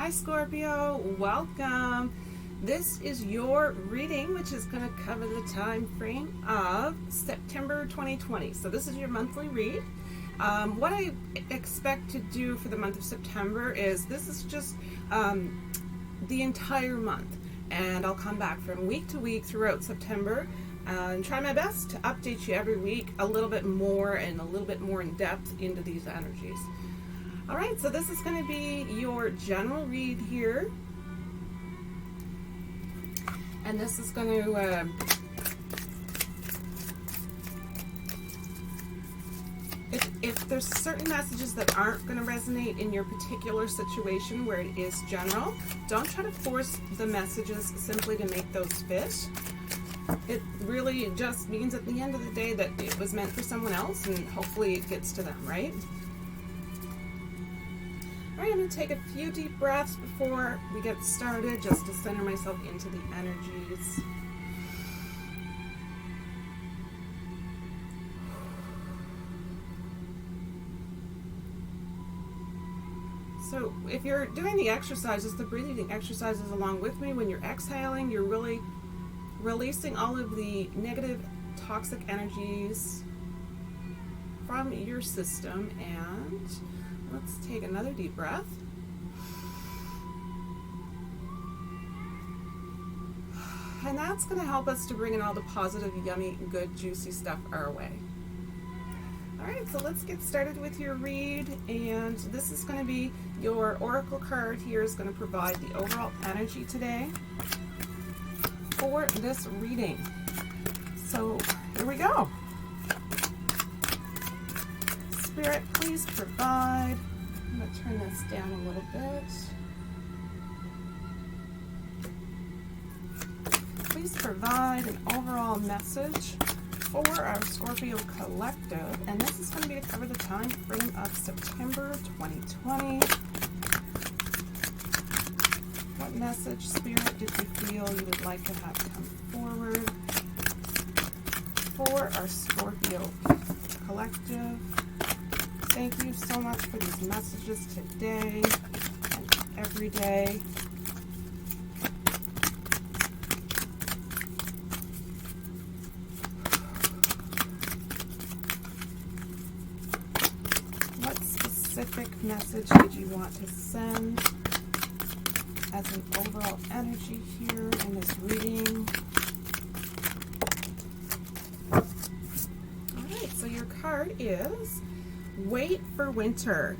Hi Scorpio, welcome. This is your reading, which is going to cover the time frame of September 2020. So this is your monthly read. What I expect to do for the month of September is this is just the entire month, and I'll come back from week to week throughout September and try my best to update you every week a little bit more and a little bit more in depth into these energies. All right, so this is going to be your general read here. And this is going to if there's certain messages that aren't going to resonate in your particular situation where it is general, don't try to force the messages simply to make those fit. It really just means at the end of the day that it was meant for someone else, and hopefully it gets to them, right? All right, I'm going to take a few deep breaths before we get started, just to center myself into the energies. So if you're doing the exercises, the breathing exercises along with me, when you're exhaling, you're really releasing all of the negative, toxic energies from your system. And let's take another deep breath. And that's going to help us to bring in all the positive, yummy, good, juicy stuff our way. All right, so let's get started with your read. And this is going to be your oracle card here is going to provide the overall energy today for this reading. So here we go. Spirit, please provide. I'm going to turn this down a little bit. Please provide an overall message for our Scorpio collective. And this is going to be to cover the time frame of September 2020. What message, Spirit, did you feel you would like to have come forward for our Scorpio collective? Thank you so much for these messages today and every day. What specific message did you want to send as an overall energy here in this reading? All right, so your card is Wait for Winter.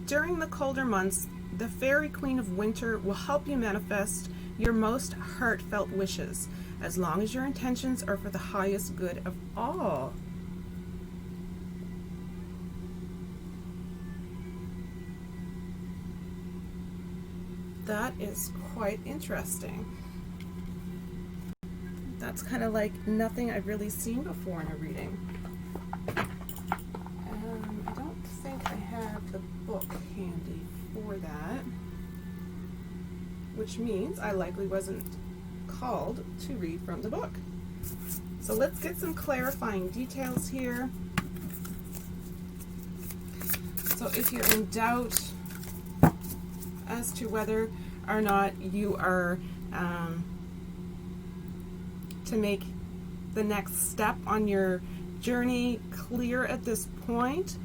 During the colder months, the Fairy Queen of Winter will help you manifest your most heartfelt wishes, as long as your intentions are for the highest good of all. That is quite interesting. That's kind of like nothing I've really seen before in a reading. I don't think I have the book handy for that, which means I likely wasn't called to read from the book. So let's get some clarifying details here. So if you're in doubt as to whether or not you are to make the next step on your journey clear at this point,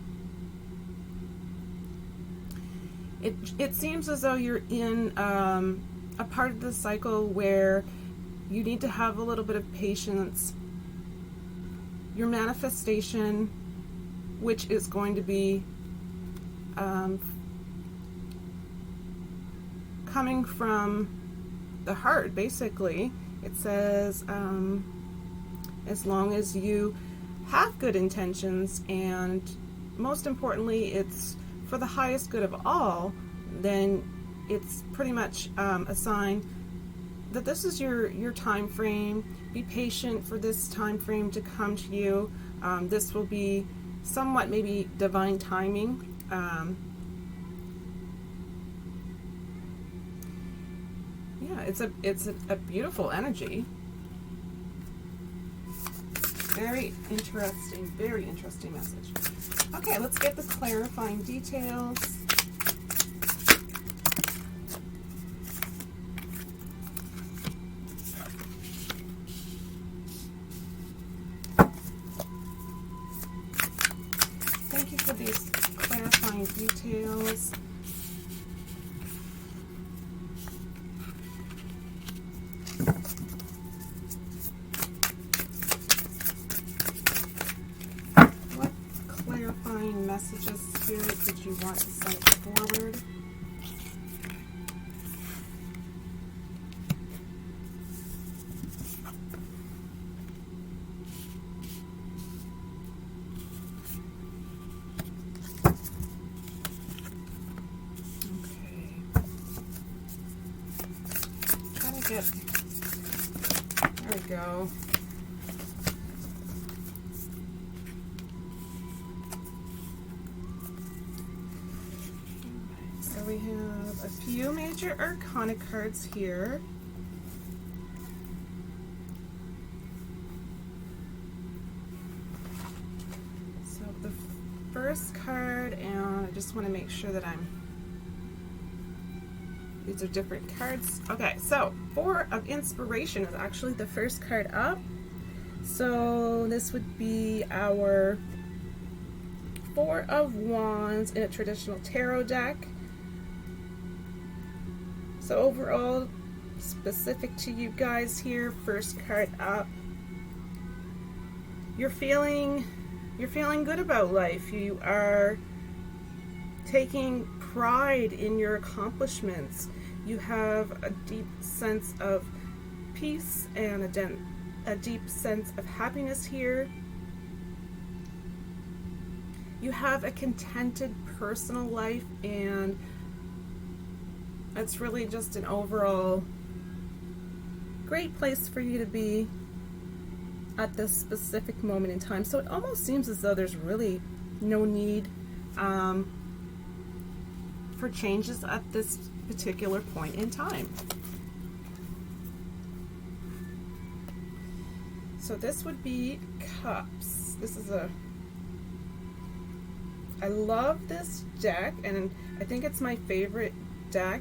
it seems as though you're in a part of the cycle where you need to have a little bit of patience. Your manifestation, which is going to be coming from the heart, basically. It says, as long as you have good intentions, and most importantly, it's for the highest good of all, then it's pretty much a sign that this is your time frame. Be patient for this time frame to come to you. This will be somewhat maybe divine timing. Yeah, it's a beautiful energy. Very interesting message. Okay, let's get the clarifying details. it. There we go. So we have a few major arcana cards here. So the first card, and I just want to make sure that these are different cards. Okay, so Four of Inspiration is actually the first card up. So this would be our Four of Wands in a traditional tarot deck. So overall, specific to you guys here, first card up. You're feeling good about life. You are taking pride in your accomplishments. You have a deep sense of peace and a deep sense of happiness here. You have a contented personal life, and it's really just an overall great place for you to be at this specific moment in time. So it almost seems as though there's really no need for changes at this particular point in time. So this would be Cups. This is I love this deck, and I think it's my favorite deck.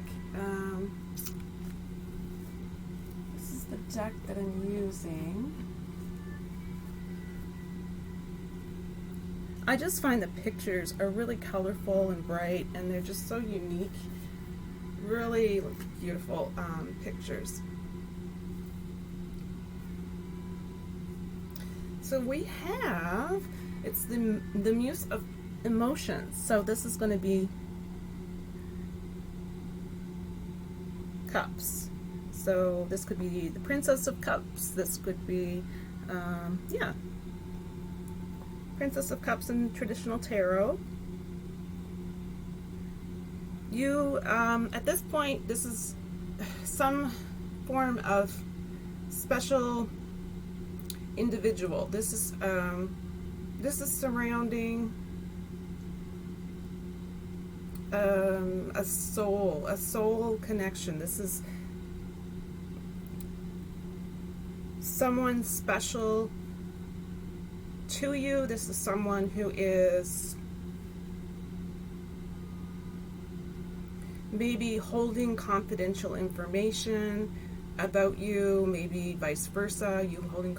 This is the deck that I'm using. I just find the pictures are really colorful and bright, and they're just so unique. Really beautiful pictures. So we have, it's the Muse of Emotions. So this is going to be Cups. So this could be the Princess of Cups. This could be, yeah, Princess of Cups in traditional tarot. You, at this point, this is some form of special individual. This is surrounding a soul connection. This is someone special to you. This is someone who is maybe holding confidential information about you, maybe vice versa, you holding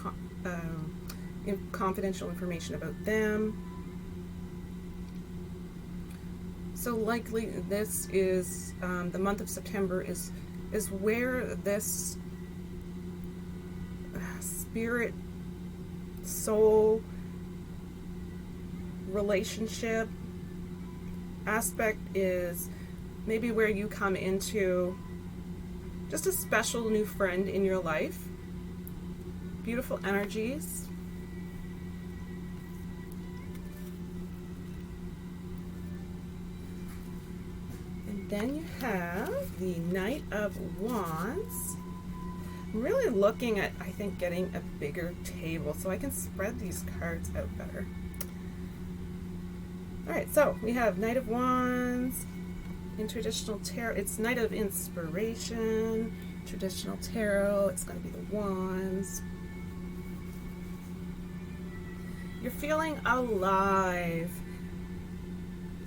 confidential information about them. So likely this is the month of September is where this spirit soul relationship aspect is maybe where you come into just a special new friend in your life. Beautiful energies. And then you have the Knight of Wands. I'm really looking at, I think, getting a bigger table so I can spread these cards out better. Alright, so we have Knight of Wands in traditional tarot. It's Knight of Inspiration, traditional tarot. It's going to be the Wands. You're feeling alive.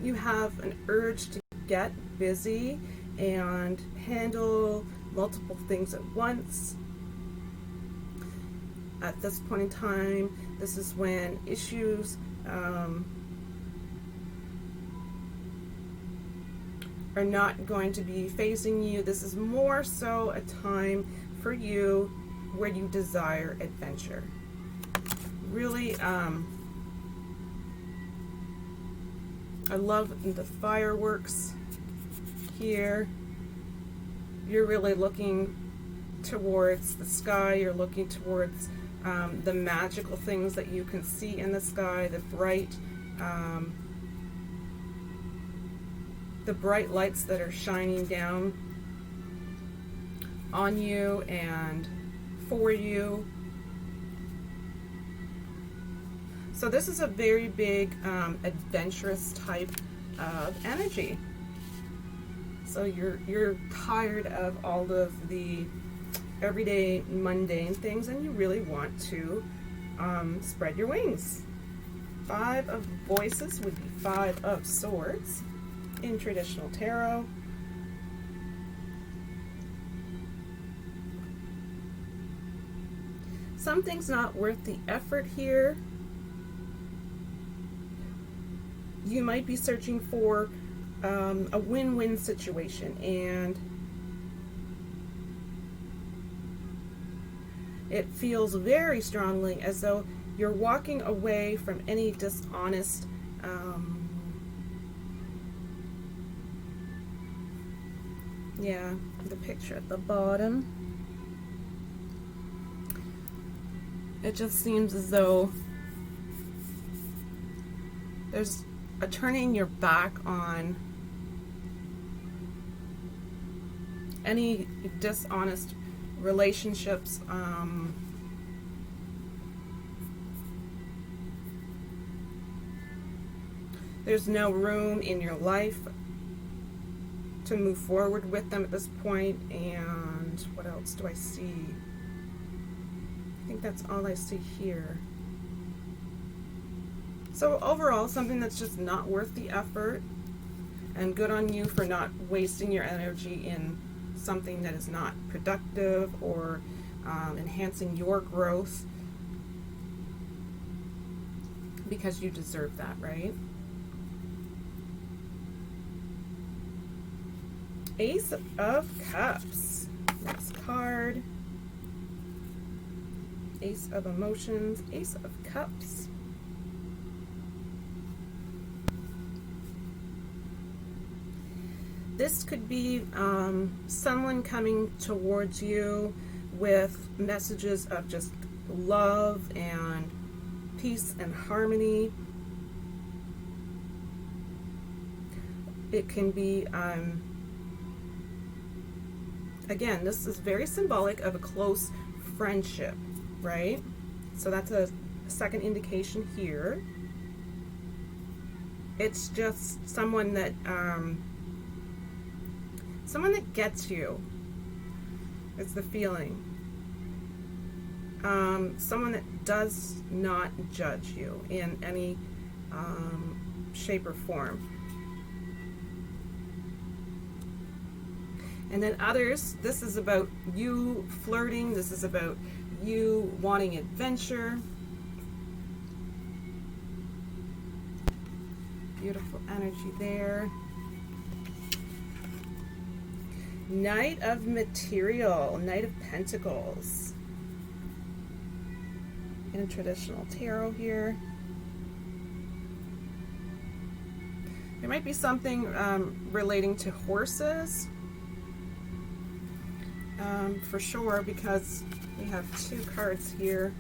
You have an urge to get busy and handle multiple things at once. At this point in time, this is when issues are not going to be facing you. This is more so a time for you where you desire adventure. Really, I love the fireworks here. You're really looking towards the sky. You're looking towards the magical things that you can see in the sky, the bright lights that are shining down on you and for you. So this is a very big adventurous type of energy. So you're tired of all of the everyday mundane things, and you really want to spread your wings. 5 of Voices would be 5 of Swords in traditional tarot. Something's not worth the effort here. You might be searching for a win-win situation, and it feels very strongly as though you're walking away from any dishonest the picture at the bottom. It just seems as though there's a turning your back on any dishonest relationships. There's no room in your life to move forward with them at this point. And what else do I see? I think that's all I see here. So overall, something that's just not worth the effort, and good on you for not wasting your energy in something that is not productive or enhancing your growth, because you deserve that, right? Ace of Cups. Next card. Ace of Emotions, Ace of Cups. This could be someone coming towards you with messages of just love and peace and harmony. It can be, again, this is very symbolic of a close friendship, right? So that's a second indication here. It's just someone that gets you. It's the feeling. Someone that does not judge you in any shape or form. And then others, this is about you flirting. This is about you wanting adventure. Beautiful energy there. Knight of Material, Knight of Pentacles. In a traditional tarot here. There might be something relating to horses. For sure, because we have 2 cards here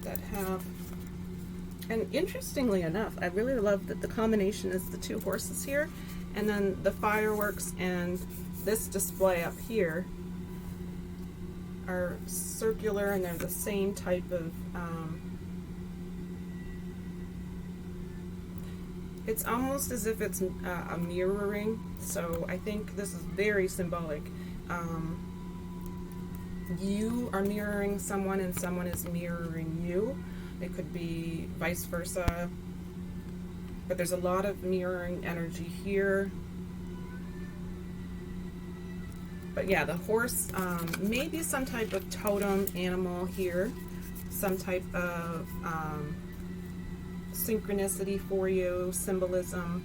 that have, and interestingly enough, I really love that the combination is the 2 horses here, and then the fireworks and this display up here are circular, and they're the same type of, it's almost as if it's a mirroring, so I think this is very symbolic. You are mirroring someone and someone is mirroring you. It could be vice versa, but there's a lot of mirroring energy here. But yeah, the horse, maybe some type of totem animal here, some type of synchronicity for you, symbolism.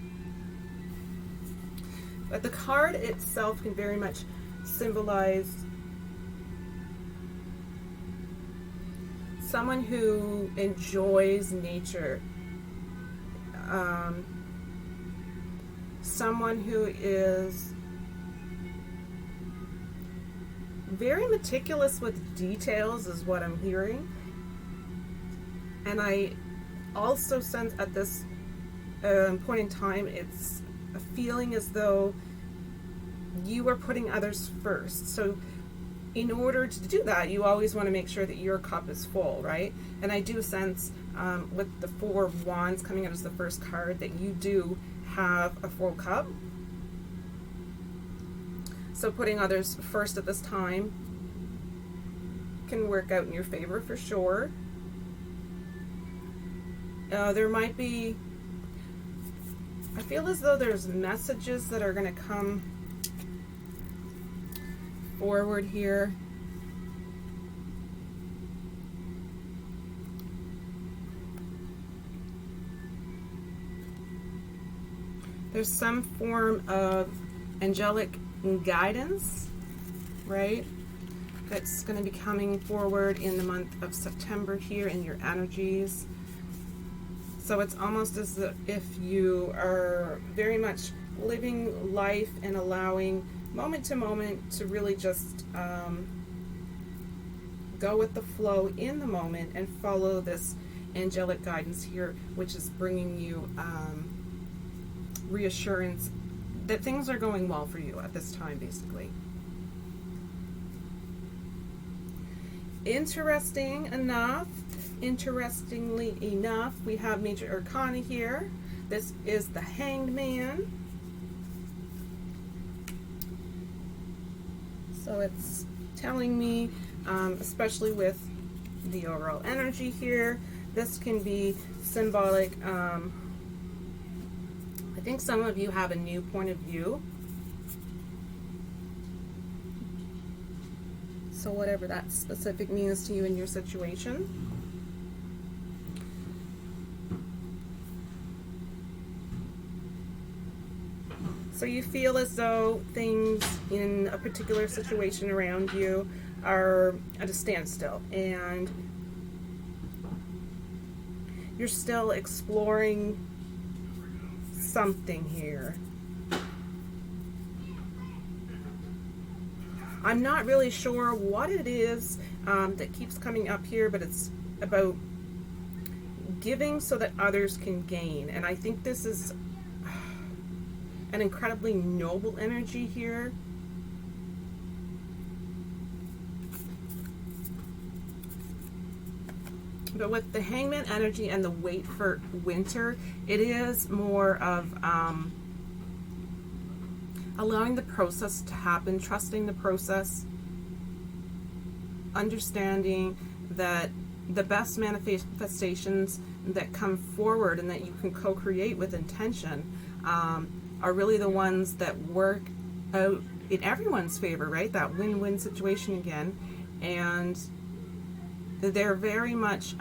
But the card itself can very much symbolize someone who enjoys nature, someone who is very meticulous with details is what I'm hearing. And I also sense at this point in time, it's a feeling as though you are putting others first. So in order to do that, you always want to make sure that your cup is full, right? And I do sense with the Four of Wands coming out as the first card that you do have a full cup. So putting others first at this time can work out in your favor for sure. There might be, I feel as though there's messages that are going to come forward here. There's some form of angelic guidance, right? That's going to be coming forward in the month of September here in your energies. So it's almost as if you are very much living life and allowing moment to moment to really just go with the flow in the moment and follow this angelic guidance here, which is bringing you reassurance that things are going well for you at this time, basically. Interestingly enough, we have major arcana here. This is the Hanged Man. So it's telling me, especially with the overall energy here, this can be symbolic. I think some of you have a new point of view. So whatever that specific means to you in your situation. So you feel as though things in a particular situation around you are at a standstill, and you're still exploring something here. I'm not really sure what it is that keeps coming up here, but it's about giving so that others can gain. And I think this is an incredibly noble energy here. But with the Hangman energy and the wait for winter, it is more of allowing the process to happen, trusting the process, understanding that the best manifestations that come forward and that you can co-create with intention are really the ones that work out in everyone's favor, right? That win-win situation again. And they're very much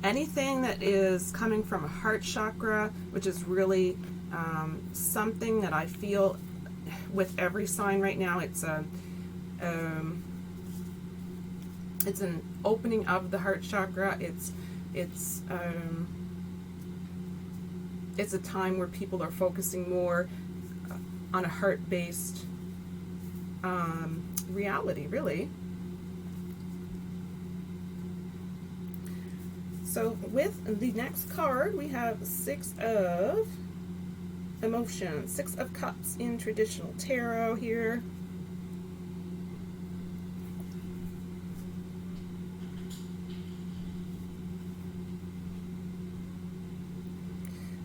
anything that is coming from a heart chakra, which is really something that I feel with every sign right now. It's an opening of the heart chakra. It's a time where people are focusing more on a heart-based reality, really. So with the next card, we have Six of Emotions, Six of Cups in traditional tarot here.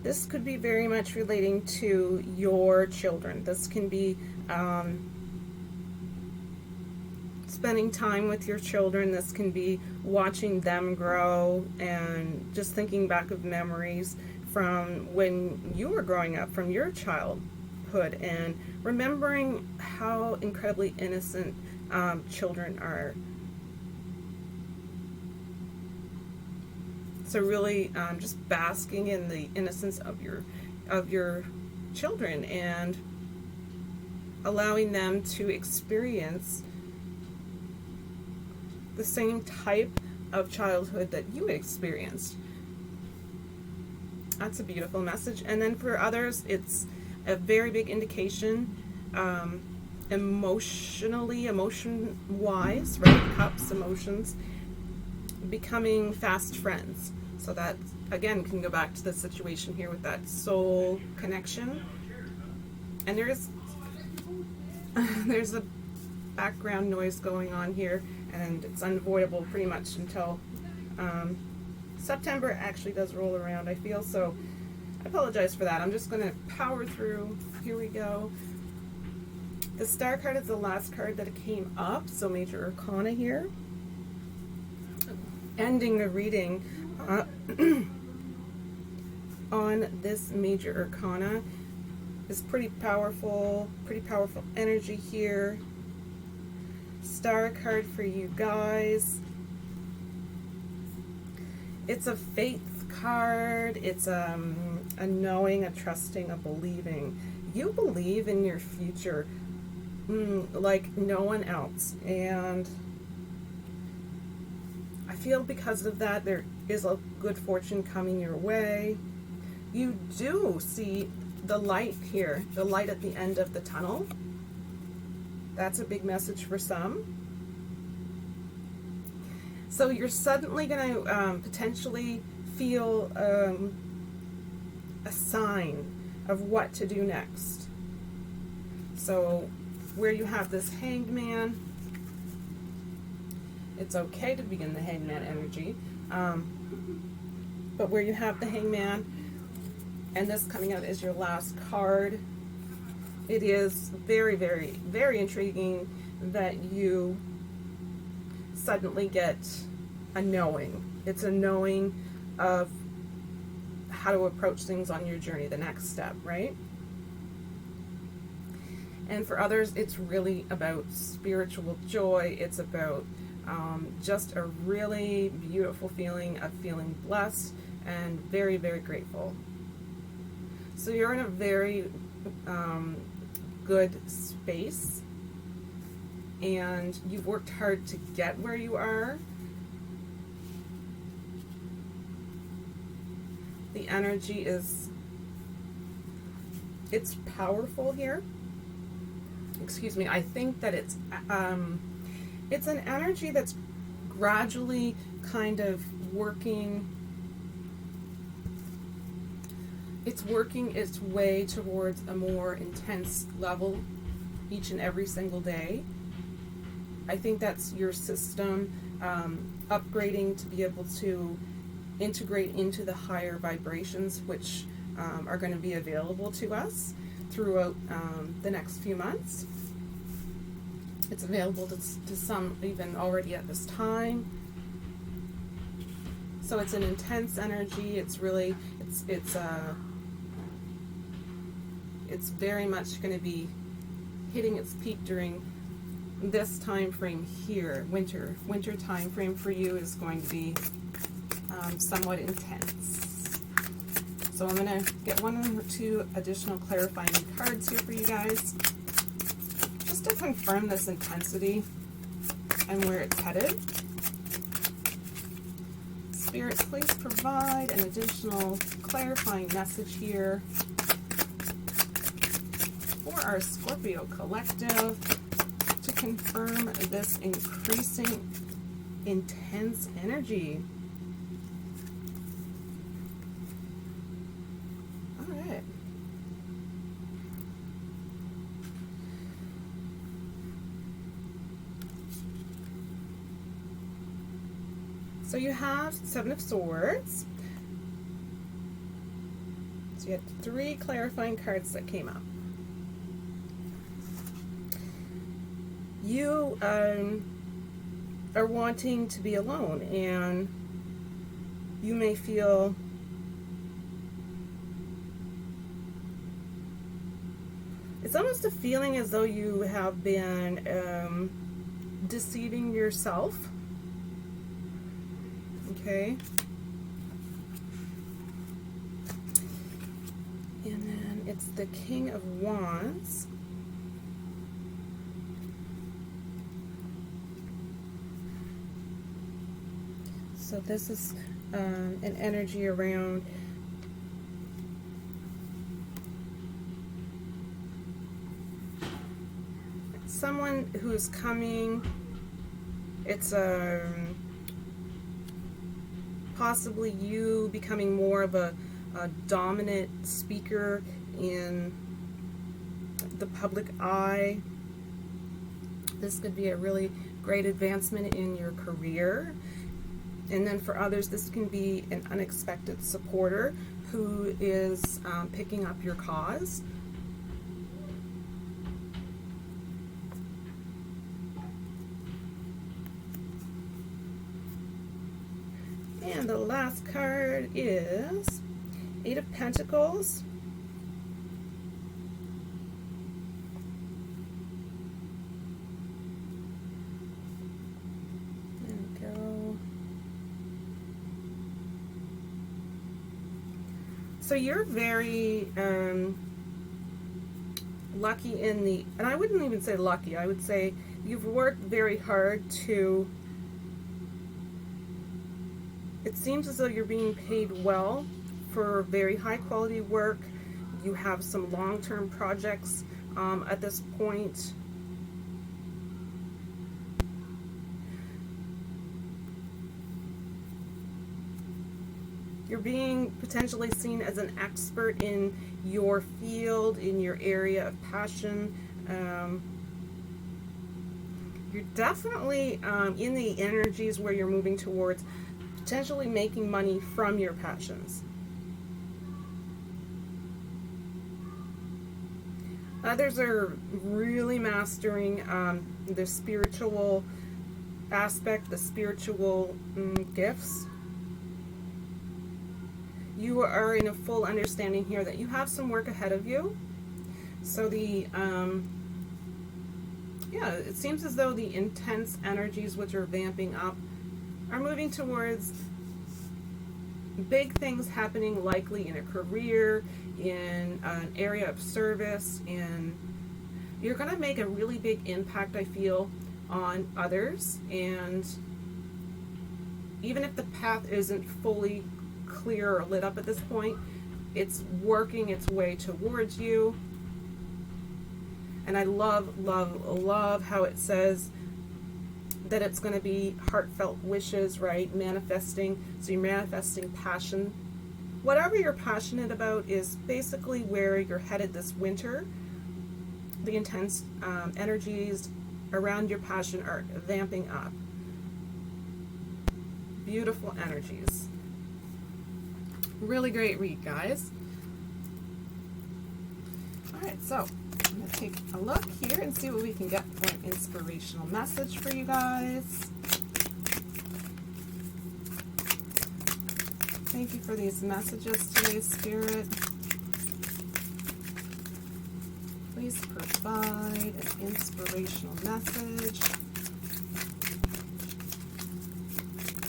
This could be very much relating to your children. This can be spending time with your children. This can be watching them grow and just thinking back of memories from when you were growing up, from your childhood, and remembering how incredibly innocent children are. So really just basking in the innocence of your children and allowing them to experience the same type of childhood that you experienced. That's a beautiful message. And then for others, it's a very big indication emotion-wise, right? Cups, emotions, becoming fast friends. So that, again, can go back to the situation here with that soul connection. And there is There's a background noise going on here, and it's unavoidable pretty much until September actually does roll around, I feel. So I apologize for that. I'm just going to power through. Here we go. The Star card is the last card that came up, so Major Arcana here. Ending the reading on this Major Arcana is pretty powerful energy here. Star card for you guys. It's a faith card. It's a knowing, a trusting, a believing. You believe in your future like no one else, and I feel because of that there is a good fortune coming your way. You do see the light here, the light at the end of the tunnel. That's a big message for some. So you're suddenly going to potentially feel a sign of what to do next. So where you have this Hanged Man, it's okay to begin the Hanged Man energy. But where you have the Hanged Man, and this coming out is your last card, it is very, very, very intriguing that you suddenly get a knowing. It's a knowing of how to approach things on your journey, the next step, right? And for others, it's really about spiritual joy. It's about just a really beautiful feeling of feeling blessed and very, very grateful. So you're in a very good space, and you've worked hard to get where you are. The energy it's powerful here. Excuse me. I think that it's an energy that's gradually kind of working. It's working its way towards a more intense level each and every single day. I think that's your system upgrading to be able to integrate into the higher vibrations, which are going to be available to us throughout the next few months. It's available to some even already at this time. So it's an intense energy. It's very much going to be hitting its peak during this time frame here. Winter time frame for you is going to be somewhat intense. So I'm going to get one or two additional clarifying cards here for you guys, just to confirm this intensity and where it's headed. Spirits, please provide an additional clarifying message here for our Scorpio collective to confirm this increasing intense energy. All right. So you have Seven of Swords. So you had 3 clarifying cards that came up. You are wanting to be alone, and you may feel it's almost a feeling as though you have been deceiving yourself. Okay. And then it's the King of Wands. So this is an energy around someone who's coming. It's possibly you becoming more of a dominant speaker in the public eye. This could be a really great advancement in your career. And then for others, this can be an unexpected supporter who is picking up your cause. And the last card is Eight of Pentacles. There we go. So you're very lucky in the, and I wouldn't even say lucky, I would say you've worked very hard to, it seems as though you're being paid well for very high quality work. You have some long-term projects at this point. You're being potentially seen as an expert in your field, in your area of passion. You're definitely in the energies where you're moving towards potentially making money from your passions. Others are really mastering the spiritual aspect, the spiritual gifts. You are in a full understanding here that you have some work ahead of you. So the, yeah, it seems as though the intense energies which are vamping up are moving towards big things happening, likely in a career, in an area of service, and you're going to make a really big impact, I feel, on others. And even if the path isn't fully clear or lit up at this point, it's working its way towards you. And I love, love, love how it says that it's going to be heartfelt wishes, right? Manifesting. So you're manifesting passion. Whatever you're passionate about is basically where you're headed this winter. The intense energies around your passion are vamping up. Beautiful energies. Really great read, guys. Alright, so I'm going to take a look here and see what we can get for an inspirational message for you guys. Thank you for these messages today, Spirit. Please provide an inspirational message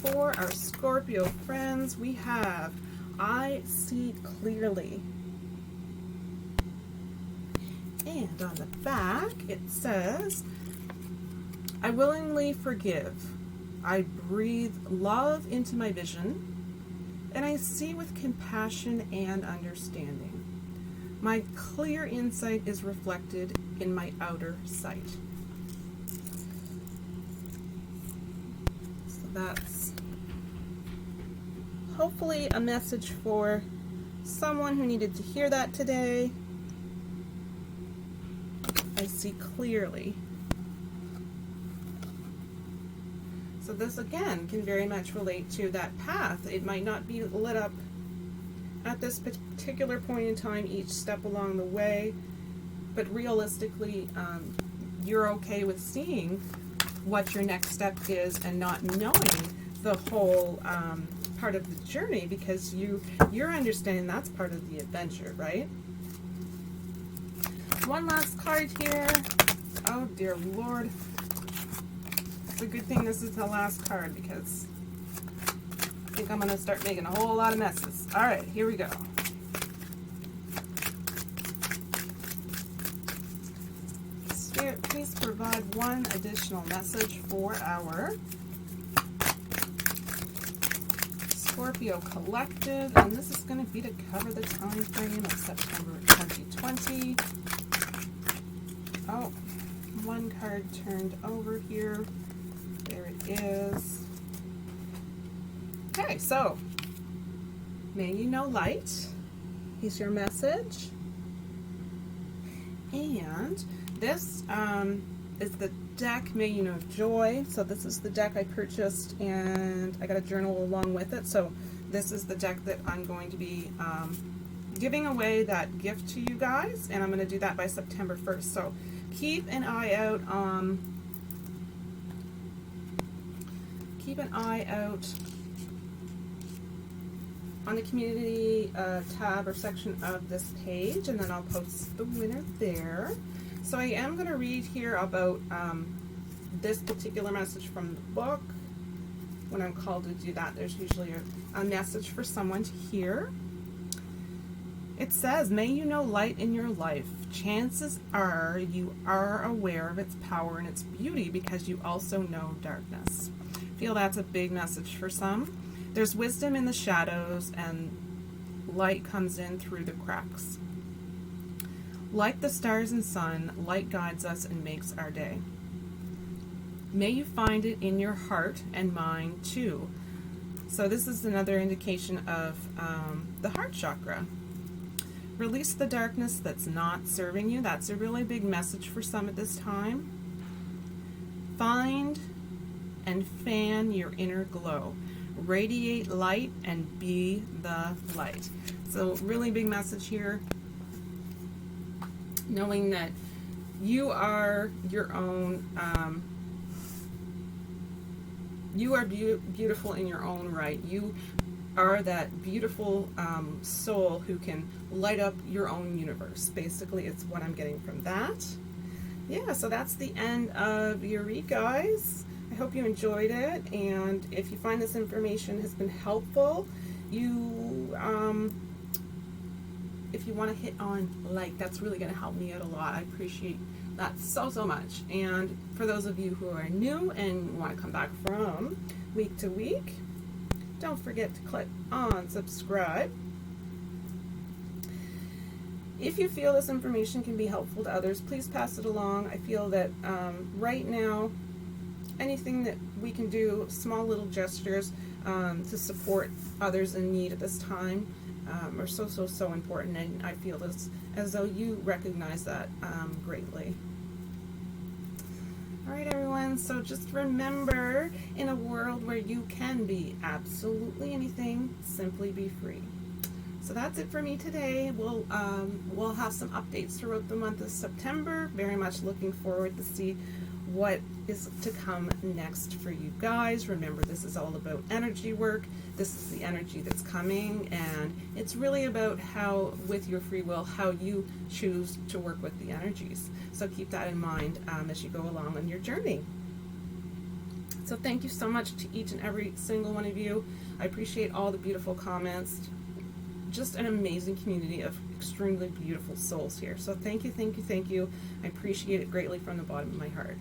for our Scorpio friends. We have I see clearly. And on the back it says, I willingly forgive. I breathe love into my vision, and I see with compassion and understanding. My clear insight is reflected in my outer sight. So that's hopefully a message for someone who needed to hear that today. I see clearly. So this again can very much relate to that path. It might not be lit up at this particular point in time, each step along the way, but realistically, you're okay with seeing what your next step is and not knowing the whole part of the journey, because you're understanding that's part of the adventure, right? One last card here. Oh dear Lord. It's a good thing this is the last card, because I think I'm going to start making a whole lot of messes. Alright, here we go. Spirit, please provide one additional message for our Scorpio collective, and this is going to be to cover the time frame of September 2020. Oh, one card turned over here. There it is. Okay, so may you know light is your message. And this is the deck May You Know Joy. So this is the deck I purchased, and I got a journal along with it. So this is the deck that I'm going to be giving away that gift to you guys, and I'm going to do that by September 1st. So keep an eye out on the community tab or section of this page, and then I'll post the winner there. So I am going to read here about this particular message from the book. When I'm called to do that, there's usually a message for someone to hear. It says, may you know light in your life. Chances are you are aware of its power and its beauty because you also know darkness. I feel that's a big message for some. There's wisdom in the shadows, and light comes in through the cracks. Like the stars and sun, light guides us and makes our day. May you find it in your heart and mind too. So this is another indication of the heart chakra. Release the darkness that's not serving you. That's a really big message for some at this time. Find and fan your inner glow. Radiate light and be the light. So really big message here. Knowing that you are your own, you are beautiful in your own right. You are that beautiful soul who can light up your own universe. Basically, it's what I'm getting from that. Yeah, so that's the end of your read, guys. I hope you enjoyed it, and if you find this information has been helpful, if you want to hit on like, that's really going to help me out a lot. I appreciate that so much. And for those of you who are new and want to come back from week to week, don't forget to click on subscribe. If you feel this information can be helpful to others, please pass it along. I feel that right now, anything that we can do, small little gestures to support others in need at this time are so important, and I feel this as though you recognize that greatly. Alright everyone, so just remember, in a world where you can be absolutely anything, simply be free. So that's it for me today. We'll have some updates throughout the month of September. Very much looking forward to see what is to come next for you guys. Remember, this is all about energy work. This is the energy that's coming, and it's really about how, with your free will, how you choose to work with the energies. So keep that in mind as you go along on your journey. So thank you so much to each and every single one of you. I appreciate all the beautiful comments. Just an amazing community of extremely beautiful souls here. So thank you. I appreciate it greatly from the bottom of my heart.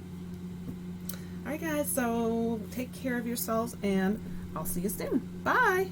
Alright guys, so take care of yourselves, and I'll see you soon. Bye!